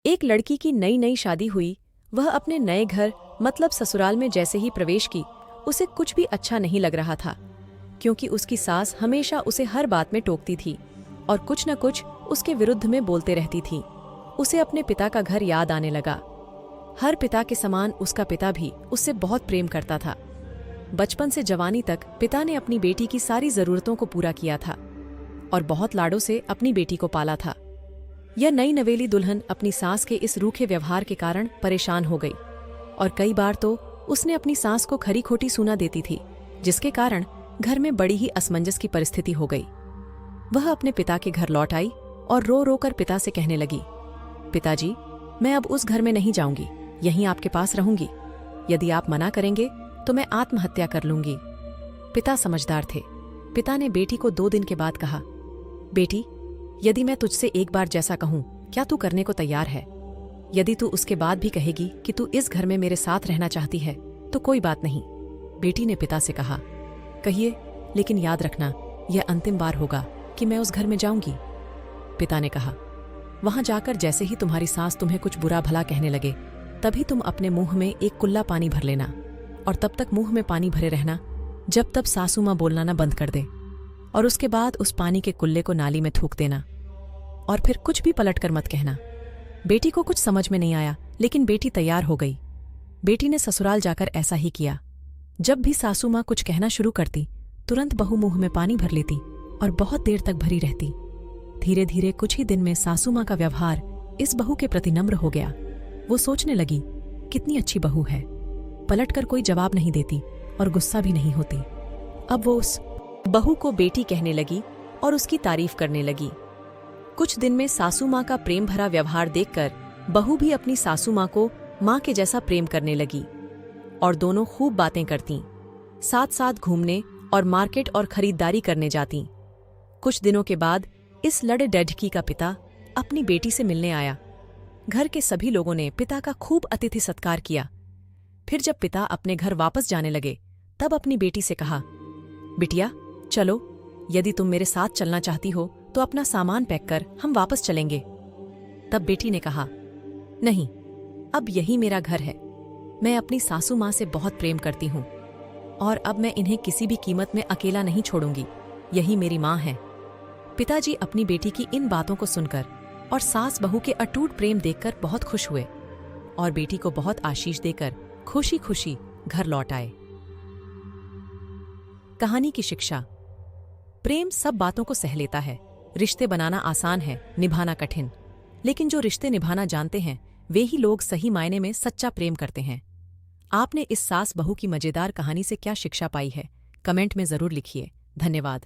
एक लड़की की नई नई शादी हुई। वह अपने नए घर मतलब ससुराल में जैसे ही प्रवेश की, उसे कुछ भी अच्छा नहीं लग रहा था, क्योंकि उसकी सास हमेशा उसे हर बात में टोकती थी और कुछ न कुछ उसके विरुद्ध में बोलते रहती थी। उसे अपने पिता का घर याद आने लगा। हर पिता के समान उसका पिता भी उससे बहुत प्रेम करता था। बचपन से जवानी तक पिता ने अपनी बेटी की सारी जरूरतों को पूरा किया था और बहुत लाडों से अपनी बेटी को पाला था। यह नई नवेली दुल्हन अपनी सास के इस रूखे व्यवहार के कारण परेशान हो गई और कई बार तो उसने अपनी सास को खरी खोटी सुना देती थी, जिसके कारण घर में बड़ी ही असमंजस की परिस्थिति हो गई। वह अपने पिता के घर लौट आई और रो रो कर पिता से कहने लगी, पिताजी, मैं अब उस घर में नहीं जाऊंगी, यहीं आपके पास रहूंगी। यदि आप मना करेंगे तो मैं आत्महत्या कर लूंगी। पिता समझदार थे। पिता ने बेटी को 2 दिन के बाद कहा, बेटी, यदि मैं तुझसे एक बार जैसा कहूं, क्या तू करने को तैयार है? यदि तू उसके बाद भी कहेगी कि तू इस घर में मेरे साथ रहना चाहती है तो कोई बात नहीं। बेटी ने पिता से कहा, कहिए, लेकिन याद रखना, यह अंतिम बार होगा कि मैं उस घर में जाऊंगी। पिता ने कहा, वहां जाकर जैसे ही तुम्हारी सास तुम्हें कुछ बुरा भला कहने लगे, तभी तुम अपने मुंह में एक कुल्ला पानी भर लेना और तब तक मुंह में पानी भरे रहना जब तक सासू मां बोलना ना बंद कर दे, और उसके बाद उस पानी के कुल्ले को नाली में थूक देना और फिर कुछ भी पलट कर मत कहना। बेटी को कुछ समझ में नहीं आया, लेकिन बेटी तैयार हो गई। बेटी ने ससुराल जाकर ऐसा ही किया। जब भी सासू मां कुछ कहना शुरू करती, तुरंत बहू मुंह में पानी भर लेती और बहुत देर तक भरी रहती। धीरे धीरे कुछ ही दिन में सासू मां का व्यवहार इस बहू के प्रति नम्र हो गया। वो सोचने लगी, कितनी अच्छी बहू है, पलटकर कोई जवाब नहीं देती और गुस्सा भी नहीं होती। अब वो उस बहू को बेटी कहने लगी और उसकी तारीफ करने लगी। कुछ दिन में सासू मां का प्रेम भरा व्यवहार देखकर बहू भी अपनी सासू मां को मां के जैसा प्रेम करने लगी और दोनों खूब बातें करतीं, साथ साथ घूमने और मार्केट और खरीदारी करने जातीं। कुछ दिनों के बाद इस लड़े डैढकी का पिता अपनी बेटी से मिलने आया। घर के सभी लोगों ने पिता का खूब अतिथि सत्कार किया। फिर जब पिता अपने घर वापस जाने लगे, तब अपनी बेटी से कहा, बिटिया, चलो, यदि तुम मेरे साथ चलना चाहती हो तो अपना सामान पैक कर, हम वापस चलेंगे। तब बेटी ने कहा, नहीं, अब यही मेरा घर है। मैं अपनी सासू मां से बहुत प्रेम करती हूं और अब मैं इन्हें किसी भी कीमत में अकेला नहीं छोड़ूंगी। यही मेरी मां है। पिताजी अपनी बेटी की इन बातों को सुनकर और सास बहू के अटूट प्रेम देखकर बहुत खुश हुए और बेटी को बहुत आशीष देकर खुशी खुशी घर लौट आए। कहानी की शिक्षा। प्रेम सब बातों को सह लेता है। रिश्ते बनाना आसान है, निभाना कठिन। लेकिन जो रिश्ते निभाना जानते हैं, वे ही लोग सही मायने में सच्चा प्रेम करते हैं। आपने इस सास बहू की मजेदार कहानी से क्या शिक्षा पाई है? कमेंट में जरूर लिखिए। धन्यवाद।